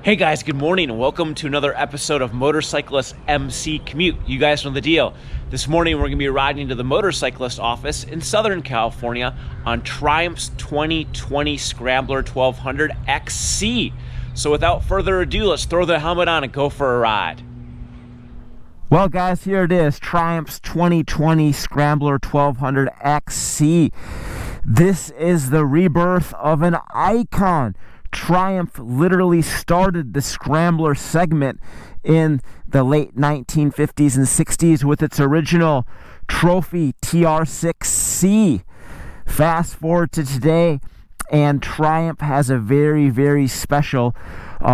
Hey guys, good morning and welcome to another episode of Motorcyclist MC Commute. You guys know the deal. This morning we're going to be riding to the motorcyclist office in Southern California on Triumph's 2020 Scrambler 1200 XC. So without further ado, let's throw the helmet on and go for a ride. Well guys, here it is, Triumph's 2020 Scrambler 1200 XC. This is the rebirth of an icon. Triumph literally started the Scrambler segment in the late 1950s and 60s with its original Trophy TR6C. Fast forward to today, and Triumph has a very, very special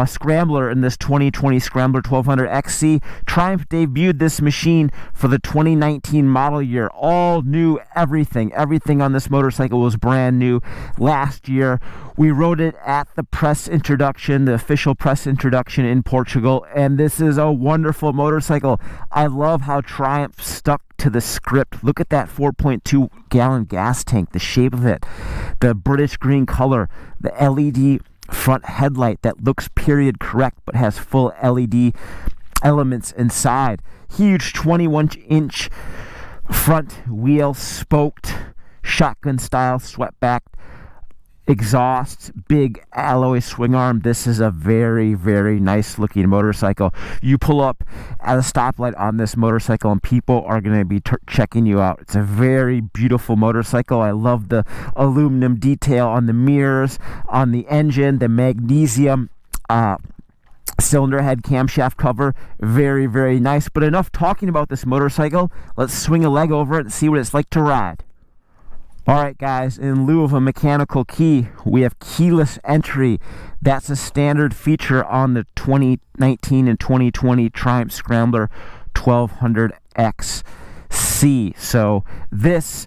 Scrambler in this 2020 Scrambler 1200 XC. Triumph debuted this machine for the 2019 model year. All new, everything on this motorcycle was brand new last year. We rode it at the press introduction, the official press introduction in Portugal, and this is a wonderful motorcycle. I love how Triumph stuck to the script. Look at that 4.2 gallon gas tank, the shape of it, the British green color, the LED front headlight that looks period correct but has full LED elements inside. Huge 21-inch front wheel, spoked shotgun style swept-back exhaust, big alloy swing arm. This is a very, very nice looking motorcycle. You pull up at a stoplight on this motorcycle and people are going to be checking you out. It's a very beautiful motorcycle. I love the aluminum detail on the mirrors, on the engine, the magnesium cylinder head camshaft cover. Very, very nice. But enough talking about this motorcycle. Let's swing a leg over it and see what it's like to ride. Alright guys, in lieu of a mechanical key, we have keyless entry. That's a standard feature on the 2019 and 2020 Triumph Scrambler 1200 XC. So this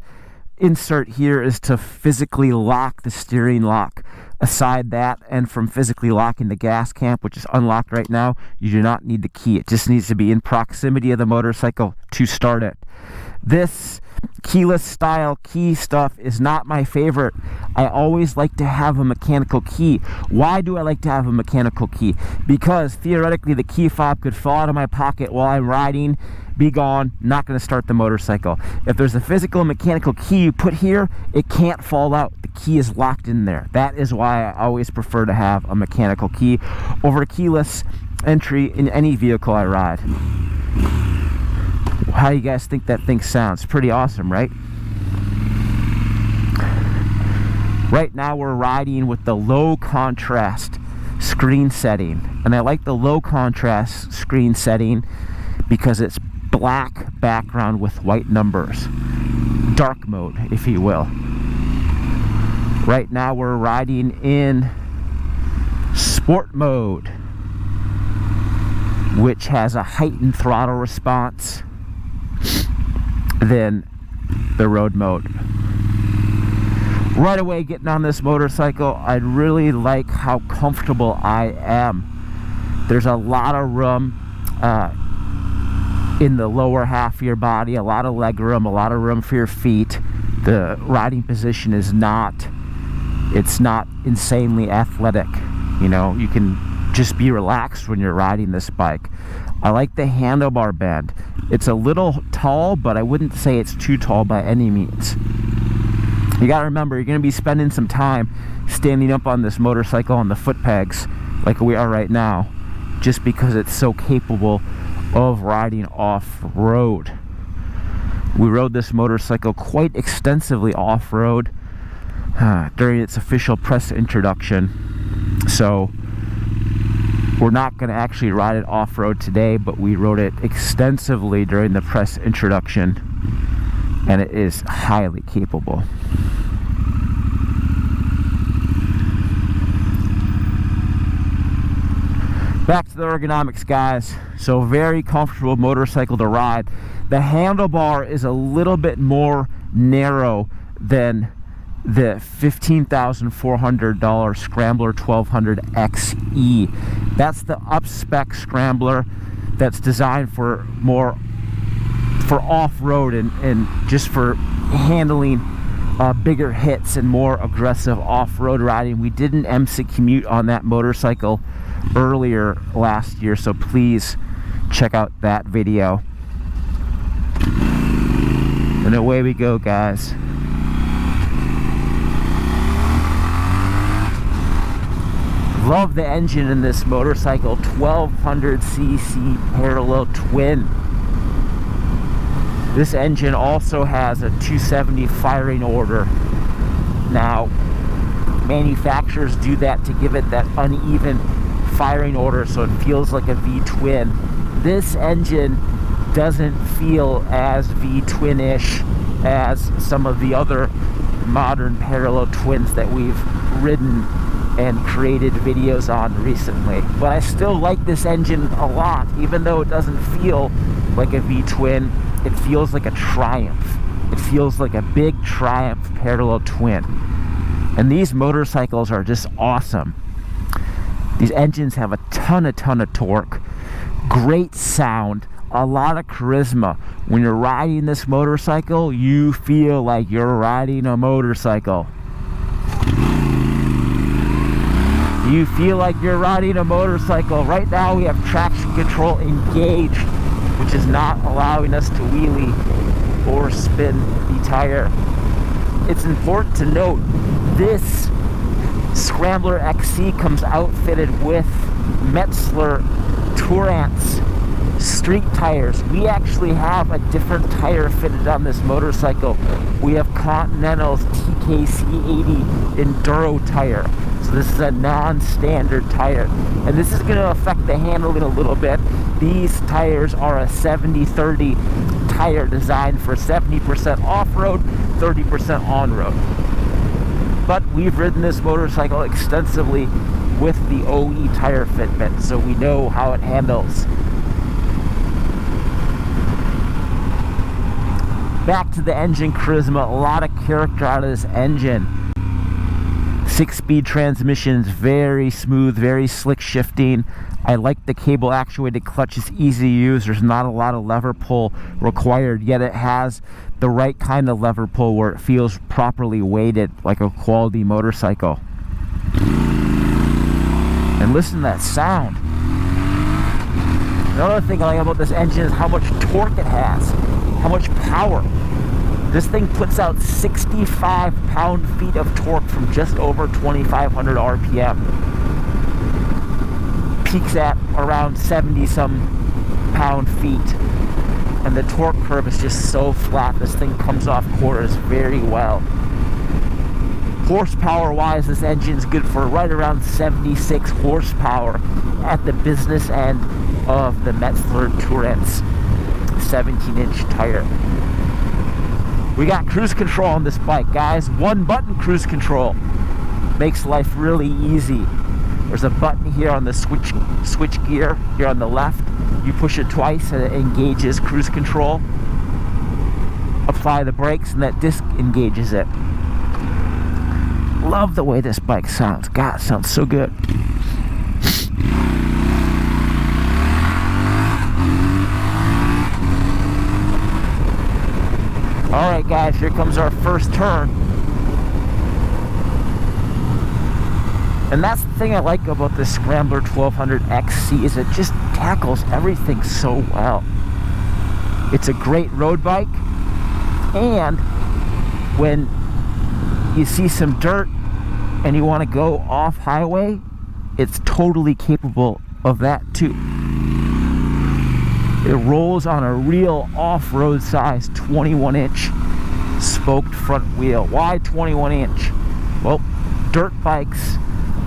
insert here is to physically lock the steering lock. Aside that, and from physically locking the gas camp, which is unlocked right now, you do not need the key. It just needs to be in proximity of the motorcycle to start it. This keyless style key stuff is not my favorite. I always like to have a mechanical key. Why do I like to have a mechanical key? Because theoretically the key fob could fall out of my pocket while I'm riding, be gone, not going to start the motorcycle. If there's a physical mechanical key you put here, it can't fall out. The key is locked in there. That is why I always prefer to have a mechanical key over a keyless entry in any vehicle I ride. How do you guys think that thing sounds? Pretty awesome, right? Right now we're riding with the low contrast screen setting. And I like the low contrast screen setting because it's black background with white numbers. Dark mode, if you will. Right now we're riding in sport mode, which has a heightened throttle response than the road mode. Right away getting on this motorcycle, I really like how comfortable I am. There's a lot of room in the lower half of your body, a lot of leg room, a lot of room for your feet. The riding position is not insanely athletic. You know, you can just be relaxed when you're riding this bike. I like the handlebar bend. It's a little tall, but I wouldn't say it's too tall by any means. You gotta remember, you're gonna be spending some time standing up on this motorcycle on the foot pegs like we are right now, just because it's so capable of riding off-road. We rode this motorcycle quite extensively off-road during its official press introduction. So we're not going to actually ride it off-road today, but we rode it extensively during the press introduction, and it is highly capable. Back to the ergonomics, guys. So very comfortable motorcycle to ride. The handlebar is a little bit more narrow than the $15,400 Scrambler 1200 XE. That's the up-spec Scrambler that's designed for off-road and just for handling bigger hits and more aggressive off-road riding. We did an MC Commute on that motorcycle earlier last year, so please check out that video. And away we go, guys. Love the engine in this motorcycle. 1200cc parallel twin. This engine also has a 270 firing order. Now, manufacturers do that to give it that uneven firing order so it feels like a V-twin. This engine doesn't feel as V-twin-ish as some of the other modern parallel twins that we've ridden and created videos on recently. But I still like this engine a lot. Even though it doesn't feel like a V-twin, it feels like a Triumph. It feels like a big Triumph parallel twin. And these motorcycles are just awesome. These engines have a ton of torque, great sound, a lot of charisma. When you're riding this motorcycle, you feel like you're riding a motorcycle. You feel like you're riding a motorcycle. Right now we have traction control engaged, which is not allowing us to wheelie or spin the tire. It's important to note this Scrambler XC comes outfitted with Metzler Tourance street tires. We actually have a different tire fitted on this motorcycle. We have Continental's TKC80 Enduro tire. So this is a non-standard tire. And this is going to affect the handling a little bit. These tires are a 70-30 tire designed for 70% off-road, 30% on-road. But we've ridden this motorcycle extensively with the OE tire fitment, so we know how it handles. Back to the engine charisma, a lot of character out of this engine. 6-speed transmissions, very smooth, very slick shifting. I like the cable actuated clutch. It's easy to use. There's not a lot of lever pull required, yet it has the right kind of lever pull where it feels properly weighted like a quality motorcycle. And listen to that sound. Another thing I like about this engine is how much torque it has, how much power. This thing puts out 65 pound-feet of torque from just over 2,500 RPM. Peaks at around 70-some pound-feet. And the torque curve is just so flat. This thing comes off quarters very well. Horsepower-wise, this engine's good for right around 76 horsepower at the business end of the Metzler Tourance 17-inch tire. We got cruise control on this bike, guys. One button cruise control makes life really easy. There's a button here on the switch gear here on the left. You push it twice and it engages cruise control. Apply the brakes and that disc engages it. Love the way this bike sounds. God, it sounds so good. Alright guys, here comes our first turn. And that's the thing I like about this Scrambler 1200 XC is it just tackles everything so well. It's a great road bike, and when you see some dirt and you want to go off highway, it's totally capable of that too. It rolls on a real off-road size 21-inch spoked front wheel. Why 21-inch? Well, dirt bikes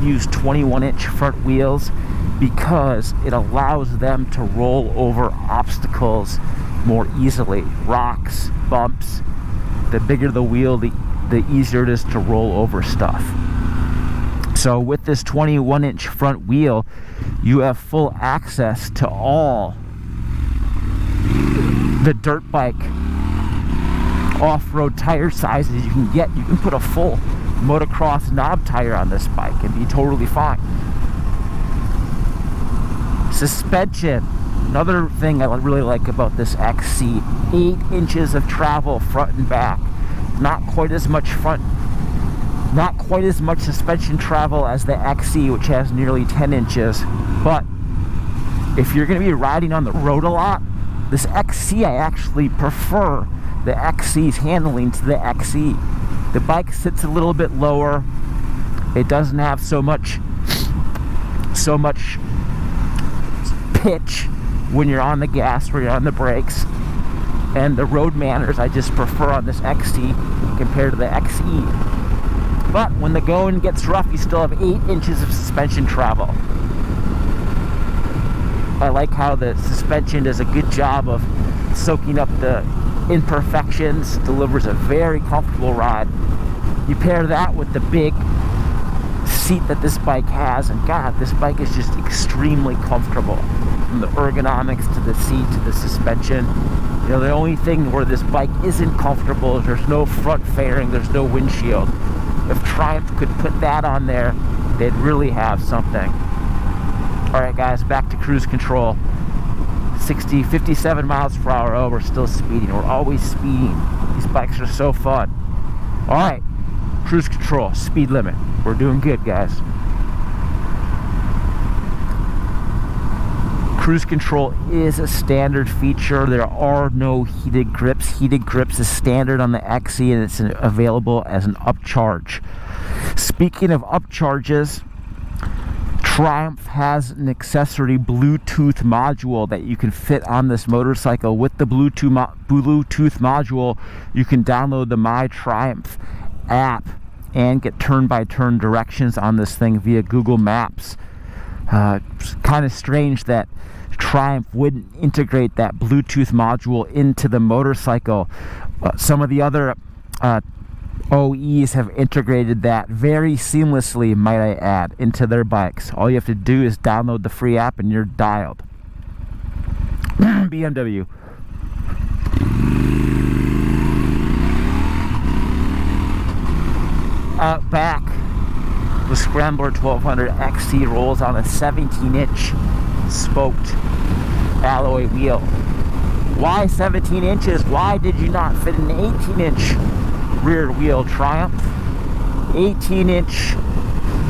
use 21-inch front wheels because it allows them to roll over obstacles more easily. Rocks, bumps. The bigger the wheel, the easier it is to roll over stuff. So with this 21-inch front wheel, you have full access to all the dirt bike off-road tire sizes you can get. You can put a full motocross knob tire on this bike and be totally fine. Suspension, another thing I really like about this XC. 8 inches of travel front and back. Not quite as much front Not quite as much suspension travel as the XC, which has nearly 10 inches. But if you're going to be riding on the road a lot, this XC, I actually prefer the XC's handling to the XE. The bike sits a little bit lower. It doesn't have so much pitch when you're on the gas or you're on the brakes. And the road manners I just prefer on this XC compared to the XE. But when the going gets rough, you still have 8 inches of suspension travel. I like how the suspension does a good job of soaking up the imperfections, delivers a very comfortable ride. You pair that with the big seat that this bike has, and God, this bike is just extremely comfortable. From the ergonomics to the seat to the suspension. You know, the only thing where this bike isn't comfortable is there's no front fairing, there's no windshield. If Triumph could put that on there, they'd really have something. Alright guys, back to cruise control. 57 miles per hour. Oh, we're still speeding. We're always speeding. These bikes are so fun. Alright, cruise control, speed limit. We're doing good, guys. Cruise control is a standard feature. There are no heated grips. Heated grips is standard on the XE, and it's available as an upcharge. Speaking of upcharges, Triumph has an accessory Bluetooth module that you can fit on this motorcycle. With the Bluetooth module, you can download the My Triumph app and get turn-by-turn directions on this thing via Google Maps. It's kind of strange that Triumph wouldn't integrate that Bluetooth module into the motorcycle. Some of the other OEs have integrated that very seamlessly, might I add, into their bikes. All you have to do is download the free app and you're dialed. BMW. Out back, the Scrambler 1200 XC rolls on a 17-inch spoked alloy wheel. Why 17 inches? Why did you not fit an 18-inch rear wheel, Triumph? 18-inch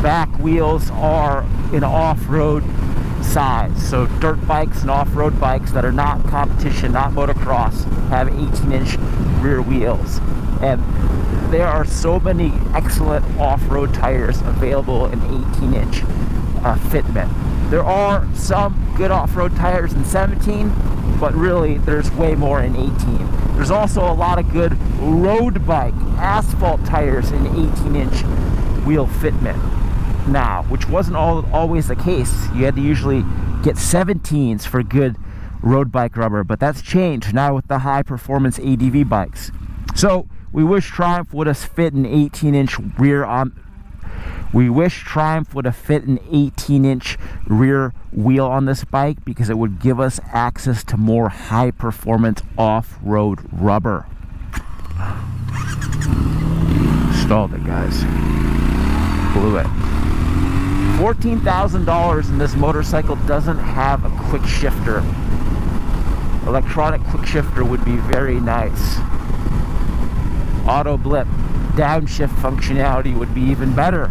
back wheels are an off-road size. So dirt bikes and off-road bikes that are not competition, not motocross, have 18-inch rear wheels. And there are so many excellent off-road tires available in 18-inch fitment. There are some good off-road tires in 17, but really there's way more in 18. There's also a lot of good road bike asphalt tires in 18-inch wheel fitment now, which wasn't always the case. You had to usually get 17s for good road bike rubber, but that's changed now with the high performance ADV bikes. So we wish Triumph would have fit an 18-inch rear on. We wish Triumph would have fit an 18-inch rear wheel on this bike, because it would give us access to more high-performance off-road rubber. Stalled it, guys. Blew it. $14,000 and this motorcycle doesn't have a quick shifter. Electronic quick shifter would be very nice. Auto blip, downshift functionality would be even better.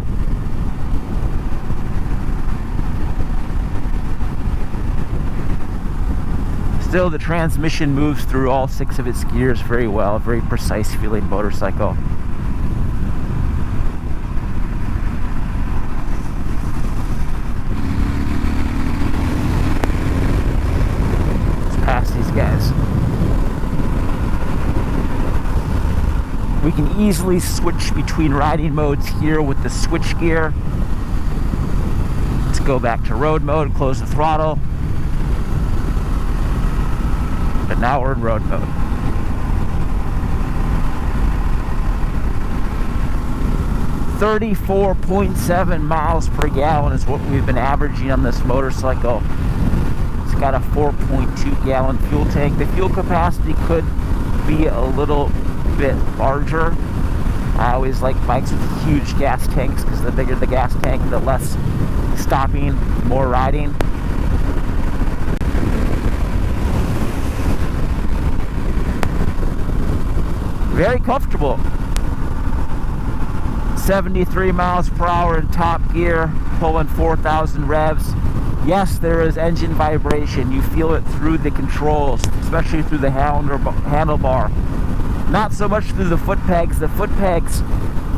Still, the transmission moves through all 6 of its gears very well. Very precise feeling motorcycle. Let's pass these guys. We can easily switch between riding modes here with the switch gear. Let's go back to road mode, close the throttle. But now we're in road mode. $34.7 miles per gallon is what we've been averaging on this motorcycle. It's got a 4.2 gallon fuel tank. The fuel capacity could be a little bit larger. I always like bikes with huge gas tanks, because the bigger the gas tank, the less stopping, more riding. Very comfortable. 73 miles per hour in top gear, pulling 4,000 revs. Yes, there is engine vibration. You feel it through the controls, especially through the handlebar. Not so much through the foot pegs. The foot pegs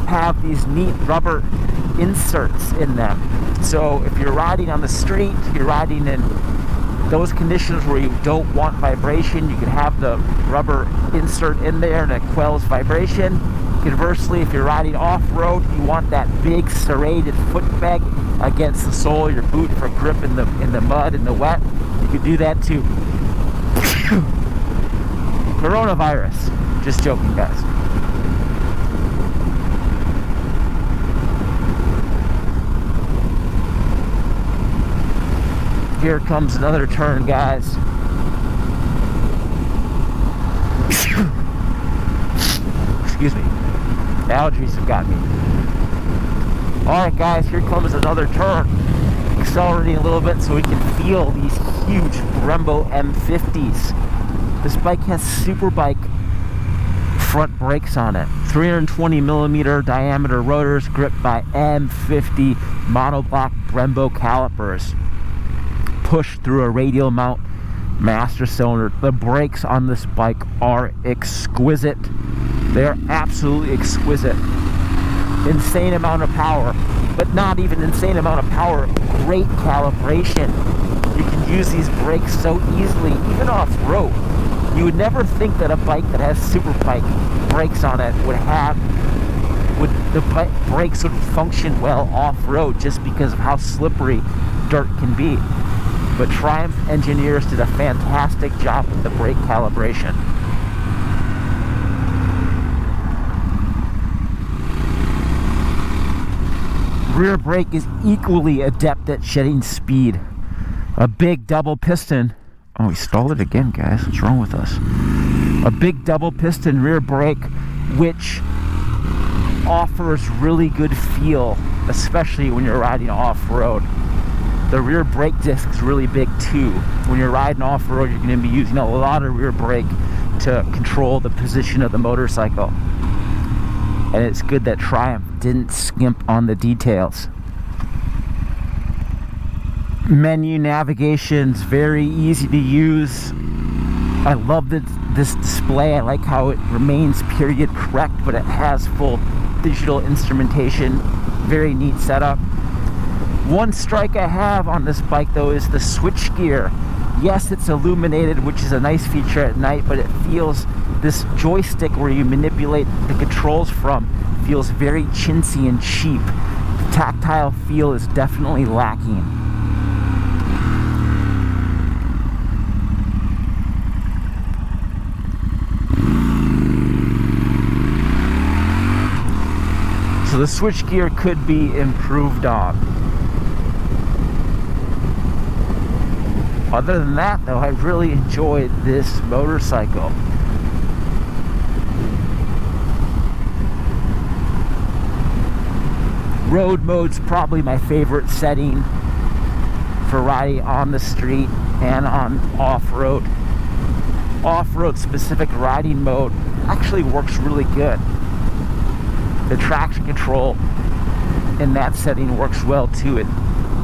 have these neat rubber inserts in them. So if you're riding on the street, you're riding in those conditions where you don't want vibration, you can have the rubber insert in there and it quells vibration. Conversely, if you're riding off-road, you want that big serrated foot peg against the sole of your boot for grip in the mud and the wet. You can do that too. Coronavirus. Just joking, guys. Here comes another turn, guys. Excuse me. Allergies have got me. Alright, guys, here comes another turn. Accelerating a little bit so we can feel these huge Brembo M50s. This bike has Superbike front brakes on it. 320 millimeter diameter rotors gripped by M50 monoblock Brembo calipers. Pushed through a radial mount master cylinder. The brakes on this bike are exquisite. They're absolutely exquisite. Insane amount of power, but not even insane amount of power. Great calibration. You can use these brakes so easily, even off-road. You would never think that a bike that has Superbike brakes on it the brakes would function well off-road just because of how slippery dirt can be. But Triumph engineers did a fantastic job with the brake calibration. Rear brake is equally adept at shedding speed. A big double piston. Oh, we stalled it again, guys. What's wrong with us? A big double piston rear brake, which offers really good feel, especially when you're riding off-road. The rear brake disc is really big too. When you're riding off-road, you're going to be using a lot of rear brake to control the position of the motorcycle. And it's good that Triumph didn't skimp on the details. Menu navigation's very easy to use. I love this display. I like how it remains period correct, but it has full digital instrumentation. Very neat setup. One strike I have on this bike though is the switch gear. Yes, it's illuminated, which is a nice feature at night, but it feels, this joystick where you manipulate the controls from feels very chintzy and cheap. The tactile feel is definitely lacking. So the switch gear could be improved on. Other than that, though, I really enjoyed this motorcycle. Road mode's probably my favorite setting for riding on the street and on off-road. Off-road specific riding mode actually works really good. The traction control in that setting works well too. It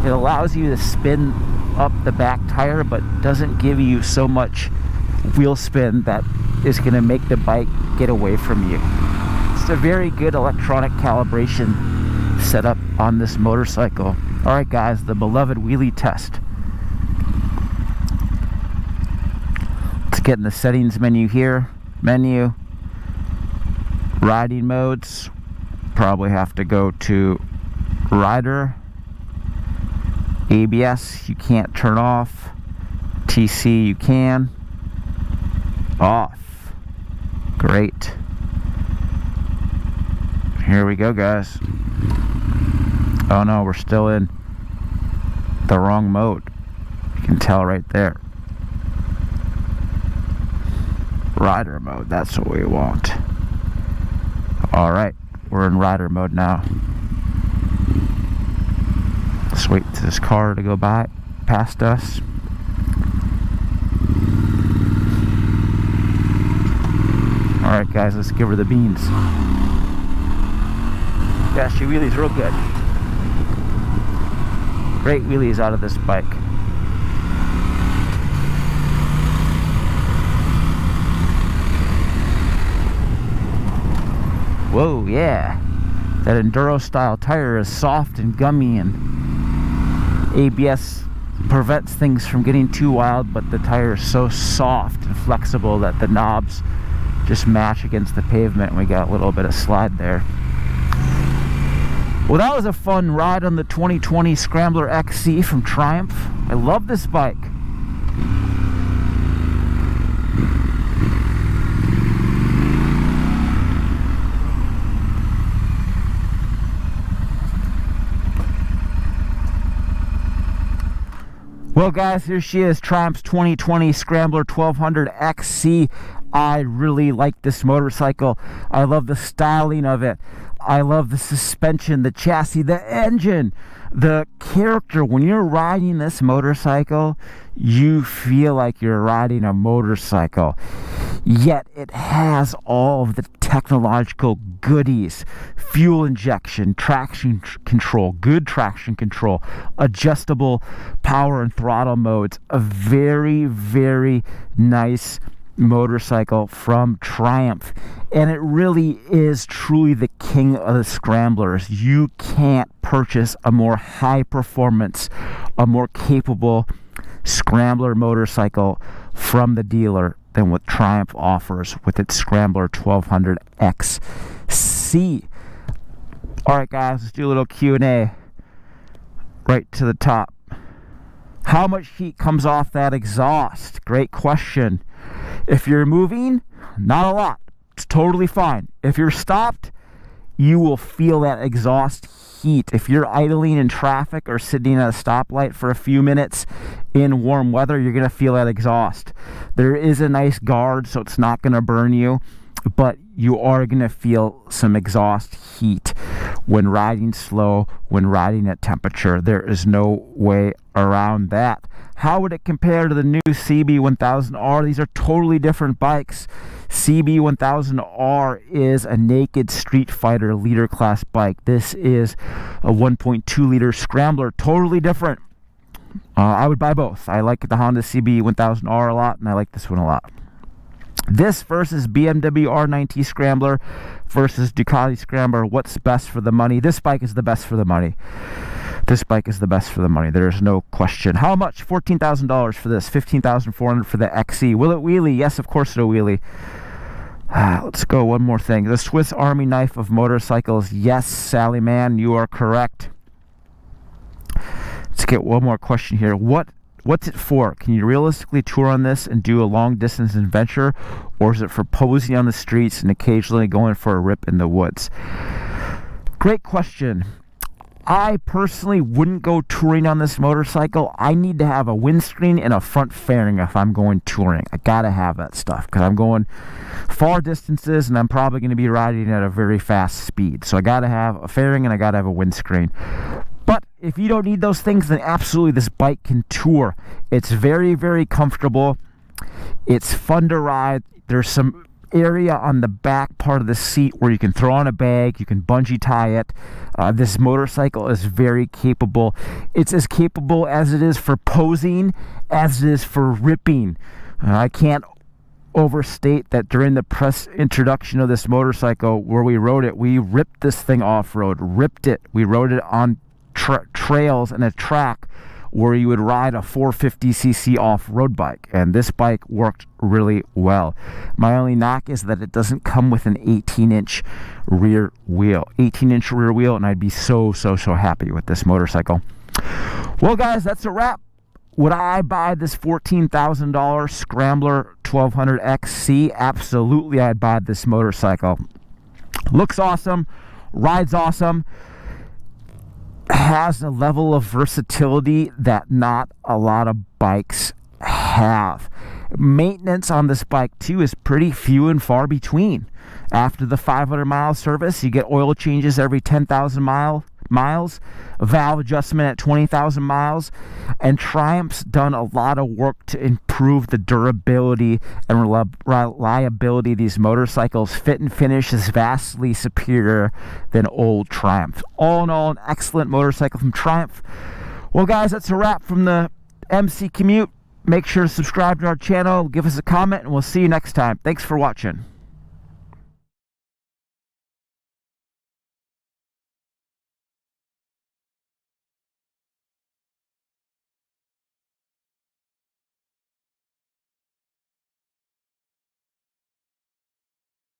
allows you to spin up the back tire, but doesn't give you so much wheel spin that is going to make the bike get away from you. It's a very good electronic calibration setup on this motorcycle. Alright guys, the beloved wheelie test. Let's get in the settings menu here. Menu. Riding modes. Probably have to go to rider. ABS you can't turn off. TC you can. Off. Great. Here we go, guys. Oh no, we're still in the wrong mode. You can tell right there. Rider mode, that's what we want. Alright, we're in rider mode now. Let's wait for this car to go by past us. Alright guys, let's give her the beans. Yeah, she wheelies real good. Great wheelies out of this bike. Whoa, yeah. That enduro style tire is soft and gummy, and ABS prevents things from getting too wild, but the tire is so soft and flexible that the knobs just match against the pavement, and we got a little bit of slide there. Well, that was a fun ride on the 2020 Scrambler XC from Triumph. I love this bike. Well, guys, here she is, Triumph's 2020 Scrambler 1200 XC. I really like this motorcycle. I love the styling of it. I love the suspension, the chassis, the engine, the character. When you're riding this motorcycle, you feel like you're riding a motorcycle. Yet it has all of the technological goodies: fuel injection, traction control, good traction control, adjustable power and throttle modes. A very, very nice motorcycle from Triumph, and it really is truly the king of the scramblers. You can't purchase a more high performance, a more capable scrambler motorcycle from the dealer than what Triumph offers with its Scrambler 1200 XC. Alright guys, let's do a little Q&A right to the top. How much heat comes off that exhaust? Great question. If you're moving, not a lot. It's totally fine. If you're stopped, you will feel that exhaust heat. If you're idling in traffic or sitting at a stoplight for a few minutes in warm weather, you're going to feel that exhaust. There is a nice guard, so it's not going to burn you, but you are going to feel some exhaust heat when riding slow, when riding at temperature. There is no way around that. How would it compare to the new CB1000R? These are totally different bikes. CB1000R is a naked street fighter leader class bike. This is a 1.2 liter scrambler, totally different. I would buy both. I like the Honda CB1000R a lot, and I like this one a lot. This versus BMW R9T Scrambler versus Ducati Scrambler. What's best for the money? This bike is the best for the money. This bike is the best for the money. There's no question. How much? $14,000 for this. $15,400 for the XC. Will it wheelie? Yes, of course it'll wheelie. Let's go one more thing. The Swiss Army knife of motorcycles. Yes, Sally Man, you are correct. Let's get one more question here. What's it for? Can you realistically tour on this and do a long distance adventure, or is it for posing on the streets and occasionally going for a rip in the woods? Great question. I personally wouldn't go touring on this motorcycle. I need to have a windscreen and a front fairing if I'm going touring. I gotta have that stuff because I'm going far distances and I'm probably going to be riding at a very fast speed. So I gotta have a fairing and I gotta have a windscreen. But if you don't need those things, then absolutely this bike can tour. It's very, very comfortable. It's fun to ride. There's some area on the back part of the seat where you can throw on a bag, you can bungee tie it. This motorcycle is very capable. It's as capable as it is for posing as it is for ripping. I can't overstate that during the press introduction of this motorcycle where we rode it, we ripped this thing off-road, ripped it. We rode it on trails and a track where you would ride a 450cc off-road bike, and this bike worked really well. My only knock is that it doesn't come with an 18-inch rear wheel. 18-inch rear wheel, and I'd be so happy with this motorcycle. Well, guys, that's a wrap. Would I buy this $14,000 Scrambler 1200 XC? Absolutely, I'd buy this motorcycle. Looks awesome, rides awesome, has a level of versatility that not a lot of bikes have. Maintenance on this bike too is pretty few and far between. After the 500 mile service, you get oil changes every 10,000 miles, valve adjustment at 20,000 miles, and Triumph's done a lot of work to improve the durability and reliability of these motorcycles. Fit and finish is vastly superior than old Triumph. All in all, an excellent motorcycle from Triumph. Well, guys, that's a wrap from the MC Commute. Make sure to subscribe to our channel, give us a comment, and we'll see you next time. Thanks for watching.